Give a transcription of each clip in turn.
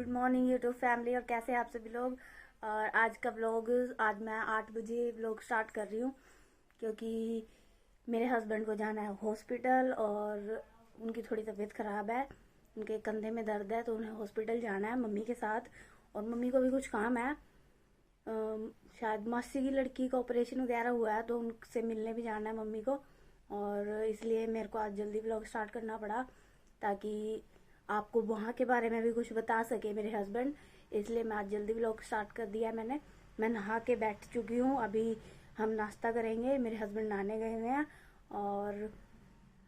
Good morning YouTube family. और कैसे हैं आप सभी लोग। और आज का व्लॉग, आज मैं 8 बजे व्लॉग स्टार्ट कर रही हूँ क्योंकि मेरे हस्बैंड को जाना है हॉस्पिटल और उनकी थोड़ी तबीयत ख़राब है, उनके कंधे में दर्द है तो उन्हें हॉस्पिटल जाना है मम्मी के साथ। और मम्मी को भी कुछ काम है, शायद मासी की लड़की का ऑपरेशन वगैरह हुआ है तो उनसे मिलने भी जाना है मम्मी को। और इसलिए मेरे को आज जल्दी व्लॉग स्टार्ट करना पड़ा ताकि आपको वहाँ के बारे में भी कुछ बता सके मेरे हस्बैंड। इसलिए मैं आज जल्दी व्लॉग स्टार्ट कर दिया मैंने। मैं नहा के बैठ चुकी हूँ, अभी हम नाश्ता करेंगे। मेरे हस्बैंड नहाने गए हुए हैं और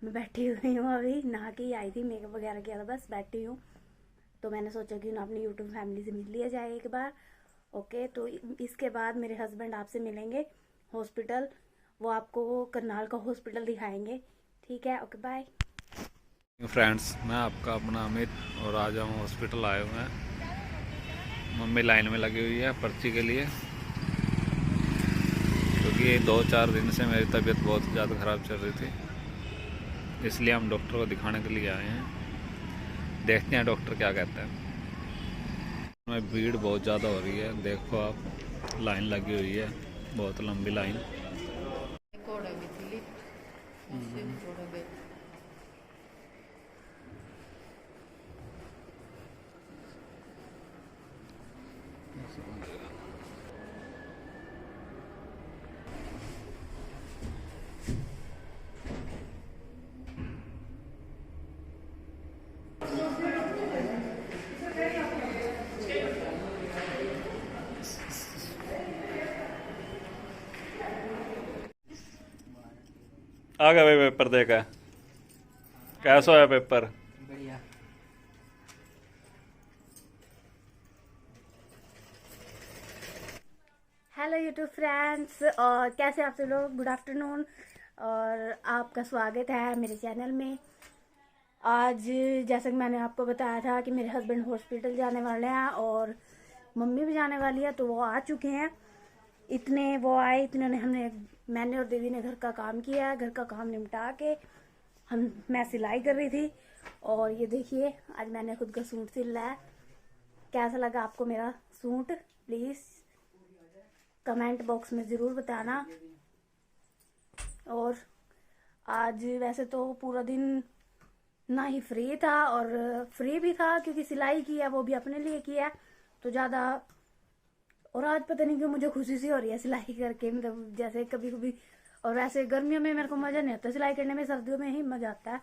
मैं बैठी हुई हूँ, अभी नहा के ही आई थी, मेकअप वगैरह किया था, बस बैठी हूँ। तो मैंने सोचा कि ना अपनी यूट्यूब फैमिली से मिल लिया जाए एक बार। ओके, तो इसके बाद मेरे हस्बैंड आपसे मिलेंगे हॉस्पिटल, वो आपको करनाल का हॉस्पिटल दिखाएंगे। ठीक है, ओके बाय। फ्रेंड्स, मैं आपका अपना अमित और आज हम हॉस्पिटल आए हुए हैं। मम्मी लाइन में लगी हुई है पर्ची के लिए क्योंकि 2-4 दिन से मेरी तबीयत बहुत ज़्यादा ख़राब चल रही थी, इसलिए हम डॉक्टर को दिखाने के लिए आए हैं। देखते हैं डॉक्टर क्या कहता है। में भीड़ बहुत ज़्यादा हो रही है, देखो आप, लाइन लगी हुई है, बहुत लंबी लाइन। आ गया भाई पेपर देखा, कैसा है पेपर? बढ़िया। हेलो यूट्यूब फ्रेंड्स, और कैसे आप सब लोग। गुड आफ्टरनून और आपका स्वागत है मेरे चैनल में। आज जैसे कि मैंने आपको बताया था कि मेरे हस्बैंड हॉस्पिटल जाने वाले हैं और मम्मी भी जाने वाली है, तो वो आ चुके हैं। इतने वो आए, इतने मैंने और दीदी ने घर का काम किया है। घर का काम निपटा के मैं सिलाई कर रही थी। और ये देखिए, आज मैंने खुद का सूट सिला है। कैसा लगा आपको मेरा सूट, प्लीज़ कमेंट बॉक्स में ज़रूर बताना। और आज वैसे तो पूरा दिन ना ही फ्री था और फ्री भी था क्योंकि सिलाई की है वो भी अपने लिए किया है तो ज़्यादा। और आज पता नहीं क्यों मुझे खुशी सी हो रही है सिलाई करके, मतलब जैसे कभी कभी। और वैसे गर्मियों में मेरे को मज़ा नहीं आता सिलाई करने में, सर्दियों में ही मज़ा आता है।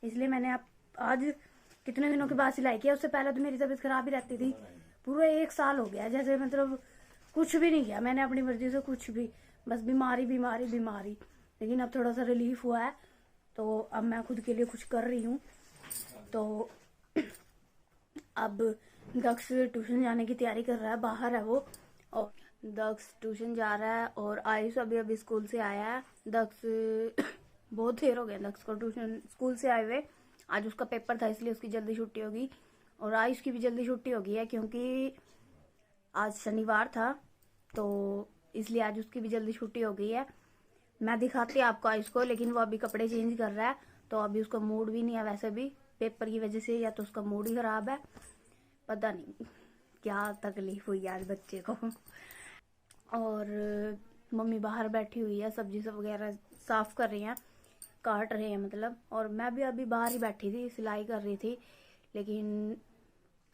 इसलिए मैंने आज कितने दिनों के बाद सिलाई किया। उससे पहले तो मेरी तबीयत खराब ही रहती थी। पूरा 1 साल हो गया, जैसे मतलब कुछ भी नहीं किया मैंने अपनी मर्जी से, कुछ भी, बस बीमारी बीमारी बीमारी। लेकिन अब थोड़ा सा रिलीफ हुआ है तो अब मैं खुद के लिए कुछ कर रही हूँ। तो अब दक्ष ट्यूशन जाने की तैयारी कर रहा है, बाहर है वो। और दक्ष ट्यूशन जा रहा है और आयुष अभी स्कूल से आया है। दक्ष बहुत देर हो गया दक्ष को ट्यूशन स्कूल से आए हुए। आज उसका पेपर था इसलिए उसकी जल्दी छुट्टी होगी और आयुष की भी जल्दी छुट्टी हो गई है क्योंकि आज शनिवार था, तो इसलिए आज उसकी भी जल्दी छुट्टी हो गई है। मैं दिखाती आपको आयुष को, लेकिन वो अभी कपड़े चेंज कर रहा है तो अभी उसका मूड भी नहीं है वैसे भी, पेपर की वजह से, या तो उसका मूड ही खराब है, पता नहीं क्या तकलीफ हुई आज बच्चे को। और मम्मी बाहर बैठी हुई है, सब्जी सब वगैरह साफ कर रही हैं, काट रहे हैं मतलब। और मैं भी अभी बाहर ही बैठी थी, सिलाई कर रही थी। लेकिन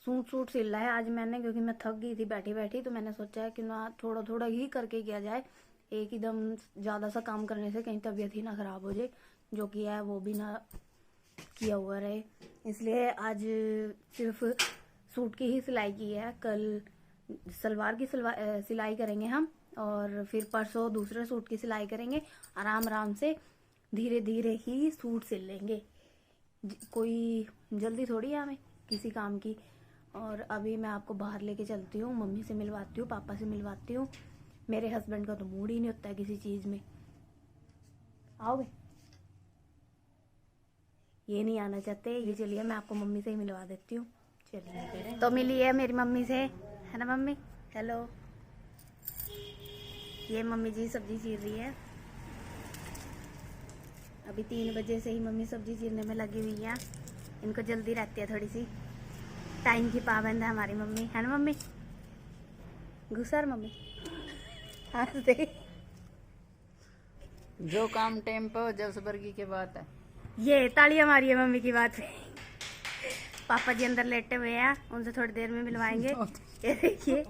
सूट सिला है आज मैंने क्योंकि मैं थक गई थी बैठी बैठी, तो मैंने सोचा है कि ना थोड़ा थोड़ा ही करके किया जाए, एक एकदम ज़्यादा सा काम करने से कहीं तबीयत ही ना ख़राब हो जाए, जो किया है वो भी ना किया हुआ रहे। इसलिए आज सिर्फ सूट की ही सिलाई की है। कल सलवार की सिलाई करेंगे हम और फिर परसों दूसरे सूट की सिलाई करेंगे। आराम आराम से धीरे धीरे ही सूट सिल लेंगे, कोई जल्दी थोड़ी है हमें किसी काम की। और अभी मैं आपको बाहर लेके चलती हूँ, मम्मी से मिलवाती हूँ, पापा से मिलवाती हूँ। मेरे हस्बैंड का तो मूड ही नहीं होता है किसी चीज़ में। आओगे? ये नहीं आना चाहते, ये चलिए मैं आपको मम्मी से ही मिलवा देती हूँ। चलिए, तो मिली है मेरी मम्मी से, है ना मम्मी? हेलो, ये मम्मी जी सब्जी चीर रही है। अभी 3 बजे से ही मम्मी सब्जी चीरने में लगी हुई है, इनको जल्दी रहती है थोड़ी सी। टाइम की पाबंद है हमारी मम्मी, है ना मम्मी? गुस्सा मम्मी हंसते। जो काम टाइम पे हो जब वर्गी की बात है। ये तालियां मारिए मम्मी की बात पे। पापा जी अंदर लेटे हुए हैं, उनसे थोड़ी देर में मिलवाएंगे। ये देखिए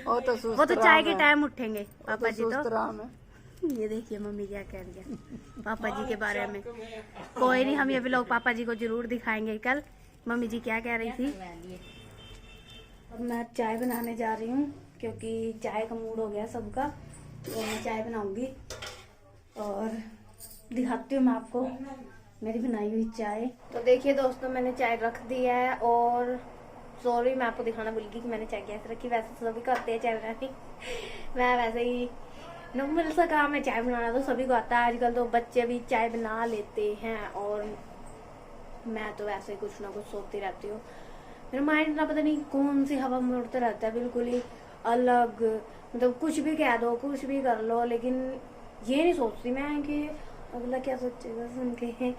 वो तो चाय के टाइम उठेंगे पापा जी तो। राम है। ये देखिए मम्मी क्या कह रही है पापा जी के बारे में। कोई नहीं, हम ये व्लॉग पापा जी को जरूर दिखाएंगे कल। मम्मी जी क्या कह रही थी। अब मैं चाय बनाने जा रही हूँ क्योंकि चाय का मूड हो गया सबका, तो मैं चाय बनाऊंगी और दिखाती हूँ मैं आपको मेरी बनाई हुई चाय। तो देखिए दोस्तों, मैंने चाय रख दी है और सॉरी मैं आपको दिखाना भूल गई कि मैंने चाय कैसे रखी। वैसे तो सभी करते हैं चाय बनानी, मैं वैसे ही नॉर्मल सा काम है चाय बनाना, तो सभी को आता है। आजकल तो बच्चे भी चाय बना लेते हैं और मैं तो वैसे ही कुछ ना कुछ सोचती रहती हूँ। मेरा माइंड ना पता नहीं कौन सी हवा में उड़ता रहता है, बिल्कुल ही अलग। मतलब कुछ भी कह दो, कुछ भी कर लो, लेकिन ये नहीं सोचती मैं कि अगला क्या सोचेगा सुन के।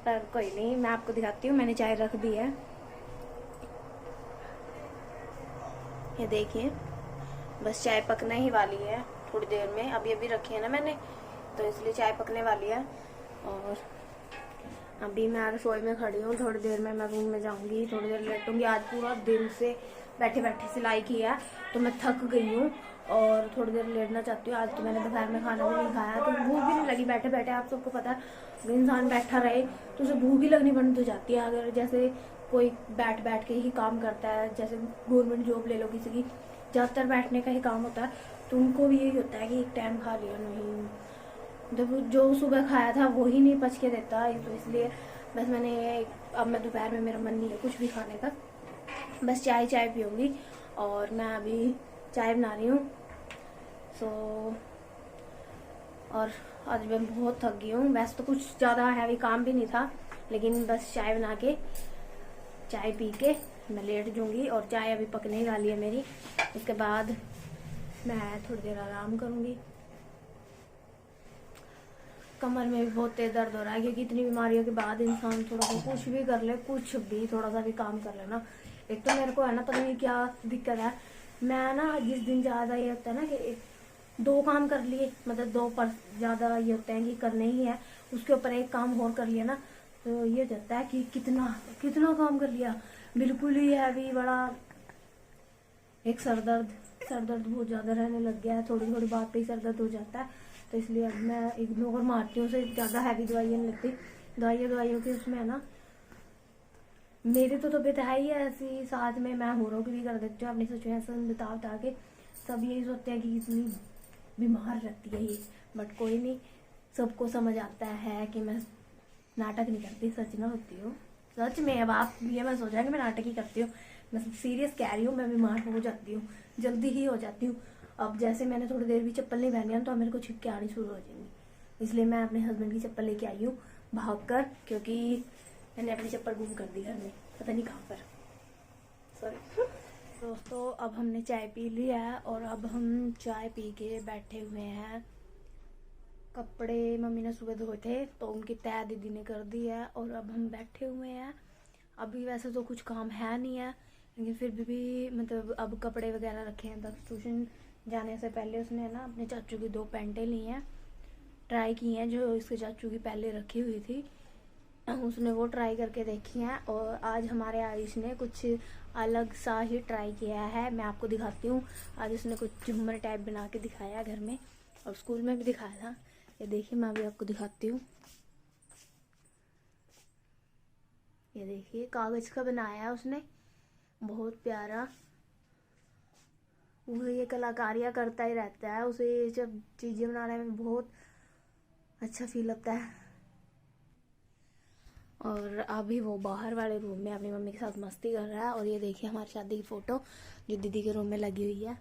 पर कोई नहीं, मैं आपको दिखाती हूँ। मैंने चाय रख दी है, ये देखिए। बस चाय पकने ही वाली है थोड़ी देर में। अभी रखी है ना मैंने, तो इसलिए चाय पकने वाली है। और अभी मैं रसोई में खड़ी हूँ, थोड़ी देर में मैं रूम में जाऊंगी, थोड़ी देर लेटूंगी। आज पूरा दिन से बैठे बैठे सिलाई की है तो मैं थक गई हूँ और थोड़ी देर लेटना चाहती हूँ। आज तो मैंने दोपहर में खाना भी नहीं खाया, तो भूख भी नहीं लगी बैठे बैठे। आप सबको पता है, अगर इंसान बैठा रहे तो उसे भूख ही लगनी बंद हो जाती है। अगर जैसे कोई बैठ बैठ के ही काम करता है, जैसे गवर्नमेंट जॉब ले लो किसी की, ज़्यादातर बैठने का ही काम होता है, तो उनको भी यही होता है कि एक टाइम खा लिया। नहीं, जब जो सुबह खाया था वो ही नहीं पच के देता, तो इसलिए बस मैंने अब मैं दोपहर में मेरा मन नहीं है कुछ भी खाने का, बस चाय पीऊँगी। और मैं अभी चाय बना रही हूँ और आज मैं बहुत थक गई हूँ। वैसे तो कुछ ज़्यादा हैवी काम भी नहीं था, लेकिन बस चाय बना के चाय पी के मैं लेट जाऊँगी। और चाय अभी पकने ही वाली है मेरी, उसके बाद मैं थोड़ी देर आराम करूँगी। कमर में भी बहुत तेज दर्द हो रहा है क्योंकि इतनी बीमारियों के बाद इंसान थोड़ा सा कुछ भी कर ले, कुछ भी थोड़ा सा भी काम कर लेना। एक तो मेरे को है ना, पता नहीं क्या दिक्कत है, मैं ना जिस दिन ज़्यादा ये होता है ना कि दो काम कर लिए, मतलब दो पर ज़्यादा ये होता है कि करने ही है, उसके ऊपर एक काम और कर लिया ना, तो ये जाता है कि कितना काम कर लिया, बिल्कुल ही हैवी बड़ा। एक सर दर्द बहुत ज़्यादा रहने लग गया है, थोड़ी थोड़ी बात पे ही सर दर्द हो जाता है, तो इसलिए अब मैं इग्नोर मारती हूँ। उसे ज़्यादा हैवी दवाइयाँ नहीं लगती, दवाइयों के उसमें है ना। मेरी तो तबीयत है ही ऐसी, साथ में मैं होरों की भी कर देती हूँ अपनी सिचुएशन बता के। सब यही सोचते हैं कि कितनी बीमार रहती है ये, बट कोई नहीं, सबको समझ आता है कि मैं नाटक नहीं करती, सच ना होती हूँ सच में। अब आप ये मैं सोचा कि मैं नाटक ही करती हूँ, मैं सीरियस कह रही हूँ। मैं बीमार हो जाती हूँ, जल्दी ही हो जाती हूँ। अब जैसे मैंने थोड़ी देर भी चप्पल नहीं पहनी है तो मेरे को छिपके आनी शुरू हो जाएंगी, इसलिए मैं अपने हस्बैंड की चप्पल लेके आई हूँ भाग कर, क्योंकि मैंने अपनी चप्पल गुम कर दी घर में, पता नहीं कहाँ पर। सॉरी दोस्तों, अब हमने चाय पी ली है और अब हम चाय पी के बैठे हुए हैं। कपड़े मम्मी ने सुबह धोए थे तो उनकी तह दीदी ने कर दी है और अब हम बैठे हुए हैं। अभी वैसे तो कुछ काम है नहीं है, लेकिन फिर भी मतलब अब कपड़े वगैरह रखे हैं। बस ट्यूशन जाने से पहले उसने ना अपने चाचू की 2 पैंटें ली हैं, ट्राई की हैं, जो इसके चाचू की पहले रखी हुई थी, उसने वो ट्राई करके देखी हैं। और आज हमारे आयुष ने कुछ अलग सा ही ट्राई किया है, मैं आपको दिखाती हूँ। आज उसने कुछ झूमर टाइप बना के दिखाया घर में और स्कूल में भी दिखाया था। ये देखिए, मैं अभी आपको दिखाती हूँ। ये देखिए, कागज का बनाया है उसने, बहुत प्यारा। वो ये कलाकारियाँ करता ही रहता है, उसे ये सब चीज़ें बनाने में बहुत अच्छा फील होता है। और अभी वो बाहर वाले रूम में अपनी मम्मी के साथ मस्ती कर रहा है। और ये देखिए हमारी शादी की फ़ोटो जो दीदी के रूम में लगी हुई है।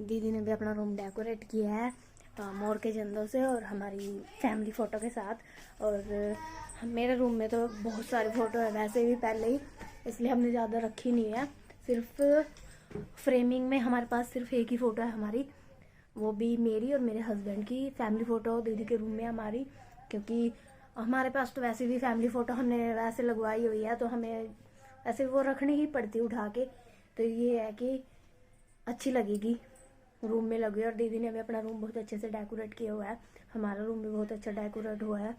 दीदी ने भी अपना रूम डेकोरेट किया है मोर के झंडों से और हमारी फैमिली फ़ोटो के साथ। और मेरे रूम में तो बहुत सारी फ़ोटो है वैसे भी पहले ही, इसलिए हमने ज़्यादा रखी नहीं है, सिर्फ फ्रेमिंग में हमारे पास सिर्फ एक ही फ़ोटो है हमारी, वो भी मेरी और मेरे हस्बैंड की फैमिली फ़ोटो दीदी के रूम में हमारी, क्योंकि हमारे पास तो वैसे भी फैमिली फ़ोटो हमने वैसे लगवाई हुई है, तो हमें ऐसे वो रखनी ही पड़ती उठा के। तो ये है कि अच्छी लगेगी रूम में लगी। और दीदी ने भी अपना रूम बहुत अच्छे से डेकोरेट किया हुआ है, हमारा रूम भी बहुत अच्छा डेकोरेट हुआ है।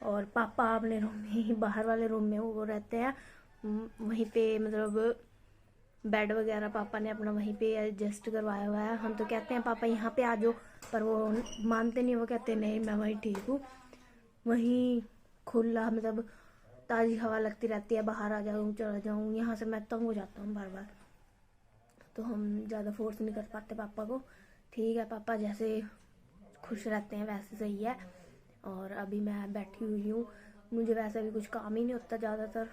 और पापा अपने रूम में ही, बाहर वाले रूम में वो रहते हैं, वहीं पे मतलब बेड वगैरह पापा ने अपना वहीं पे एडजस्ट करवाया हुआ है। हम तो कहते हैं पापा यहाँ पे आ जाओ, पर वो मानते नहीं, वो कहते नहीं मैं वहीं ठीक हूँ, वहीं खुला मतलब ताज़ी हवा लगती रहती है, बाहर आ जाऊँ चला जाऊँ, यहाँ से मैं तंग हो जाता हूँ बार बार, तो हम ज़्यादा फोर्स नहीं कर पाते पापा को। ठीक है, पापा जैसे खुश रहते हैं वैसे सही है। और अभी मैं बैठी हुई हूँ, मुझे वैसे भी कुछ काम ही नहीं होता ज़्यादातर,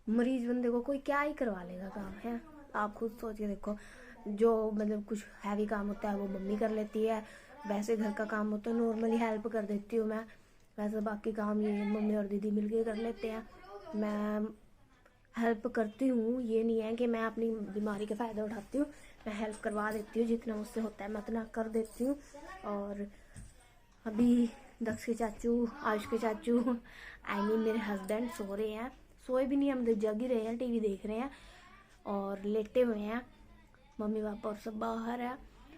मरीज बंदे को कोई क्या ही करवा लेगा काम है। आप खुद सोच के देखो, जो मतलब कुछ हैवी काम होता है वो मम्मी कर लेती है, वैसे घर का काम होता है नॉर्मली हेल्प कर देती हूँ मैं, वैसे बाकी काम ये मम्मी और दीदी मिलके कर लेते हैं। मैं हेल्प करती हूँ, ये नहीं है कि मैं अपनी बीमारी का फ़ायदा उठाती हूँ, मैं हेल्प करवा देती हूँ, जितना मुझसे होता है मैं उतना कर देती हूँ। और अभी दक्ष के चाचू, आयुष के चाचू, आई मीन मेरे हस्बैंड सो रहे हैं, सोए भी नहीं, हम जग ही रहे हैं, टीवी देख रहे हैं और लेटे हुए हैं। मम्मी पापा और सब बाहर है,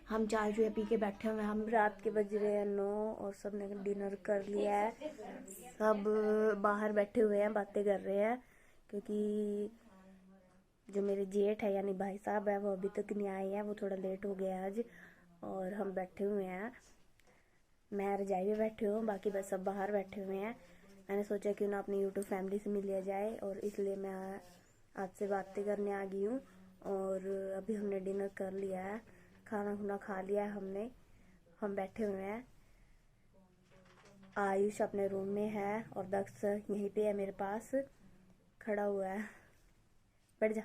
हम चाय चुए पी के बैठे हुए हैं। हम रात के बज रहे हैं 9 और सब ने डिनर कर लिया है, सब बाहर बैठे हुए हैं, बातें कर रहे हैं, क्योंकि जो मेरे जेठ है यानी भाई साहब है वो अभी तक नहीं आए हैं, वो थोड़ा लेट हो गया आज। और हम बैठे हुए हैं, मैं रजाई में बैठी हूँ, बाकी बस सब बाहर बैठे हुए हैं। मैंने सोचा क्यों ना अपनी यूट्यूब फैमिली से मिल लिया जाए, और इसलिए मैं आपसे बातें करने आ गई हूँ। और अभी हमने डिनर कर लिया है, खाना खुना खा लिया है हमने, हम बैठे हुए हैं। आयुष अपने रूम में है और दक्ष यहीं पे है मेरे पास खड़ा हुआ है, बैठ जा।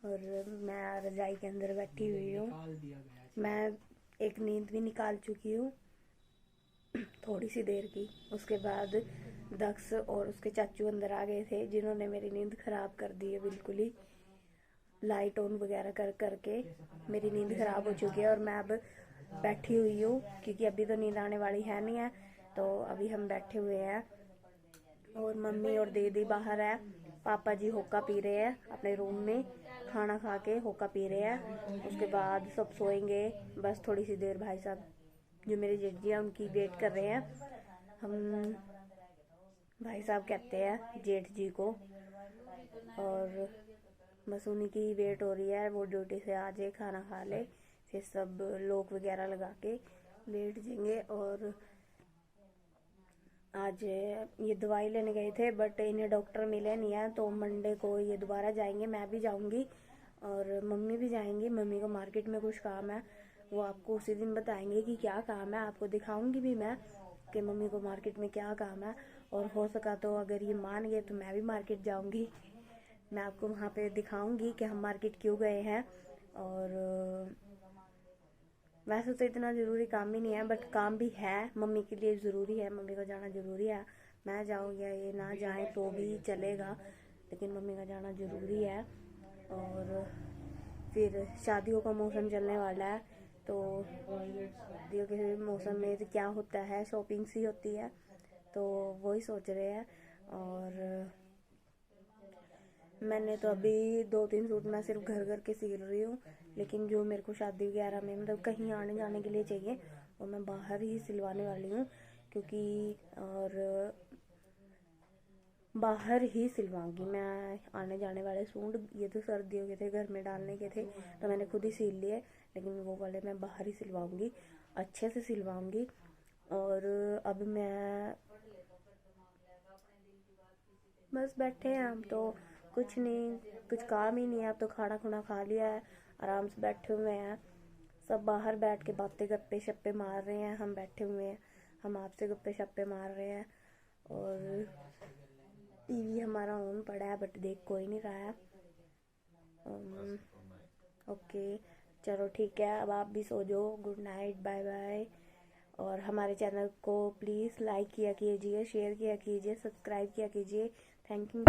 और मैं रजाई के अंदर बैठी हुई हूँ, मैं एक नींद भी निकाल चुकी हूँ थोड़ी सी देर की। उसके बाद दक्ष और उसके चाचू अंदर आ गए थे, जिन्होंने मेरी नींद ख़राब कर दी है, बिल्कुल ही लाइट ऑन वगैरह कर करके मेरी नींद ख़राब हो चुकी है। और मैं अब बैठी हुई हूँ, क्योंकि अभी तो नींद आने वाली है नहीं है, तो अभी हम बैठे हुए हैं। और मम्मी और दीदी बाहर है, पापा जी होका पी रहे हैं अपने रूम में, खाना खा के होका पी रहे हैं। उसके बाद सब सोएंगे, बस थोड़ी सी देर भाई साहब जो मेरे जेठ जी हैं उनकी वेट कर रहे हैं। हम भाई साहब कहते हैं जेठ जी को, और बस उन्हीं की वेट हो रही है, वो ड्यूटी से आ जाए, खाना खा ले, फिर सब लोग वगैरह लगा के लेट जाएंगे। और आज ये दवाई लेने गए थे, बट इन्हें डॉक्टर मिले नहीं है, तो मंडे को ये दोबारा जाएंगे, मैं भी जाऊंगी और मम्मी भी जाएंगी। मम्मी को मार्केट में कुछ काम है, वो आपको उसी दिन बताएंगे कि क्या काम है, आपको दिखाऊंगी भी मैं कि मम्मी को मार्केट में क्या काम है। और हो सका तो अगर ये मान गए तो मैं भी मार्केट जाऊंगी, मैं आपको वहाँ पे दिखाऊंगी कि हम मार्केट क्यों गए हैं। और वैसे तो इतना ज़रूरी काम ही नहीं है, बट काम भी है, मम्मी के लिए ज़रूरी है, मम्मी को जाना ज़रूरी है। मैं जाऊँ या ये ना जाए तो भी चलेगा, लेकिन मम्मी का जाना ज़रूरी है। और फिर शादियों का मौसम चलने वाला है, तो शादियों के मौसम में तो क्या होता है, शॉपिंग सी होती है, तो वही सोच रहे हैं। और मैंने तो अभी 2-3 सूट मैं सिर्फ घर घर के सिल रही हूँ, लेकिन जो मेरे को शादी वगैरह में मतलब कहीं आने जाने के लिए चाहिए वो मैं बाहर ही सिलवाने वाली हूँ, क्योंकि और बाहर ही सिलवाऊंगी मैं आने जाने वाले सूट। ये तो सर्दियों के थे, घर में डालने के थे, तो मैंने खुद ही सिल लिए, लेकिन वो वाले मैं बाहर ही सिलवाऊंगी, अच्छे से सिलवाऊंगी। और अब मैं बस बैठे हैं हम, तो कुछ नहीं, कुछ काम ही नहीं है, अब तो खाना खुना खा लिया है, आराम से बैठे हुए हैं, सब बाहर बैठ के बातें गप्पे शप्पे मार रहे हैं, हम बैठे हुए हैं, हम आपसे गप्पे शप्पे मार रहे हैं। और टीवी हमारा ऑन पड़ा है, बट देख कोई नहीं रहा है। ओके चलो ठीक है, अब आप भी सो जाओ, गुड नाइट, बाय बाय। और हमारे चैनल को प्लीज़ लाइक किया कीजिए, शेयर किया कीजिए, सब्सक्राइब किया कीजिए। Thank you.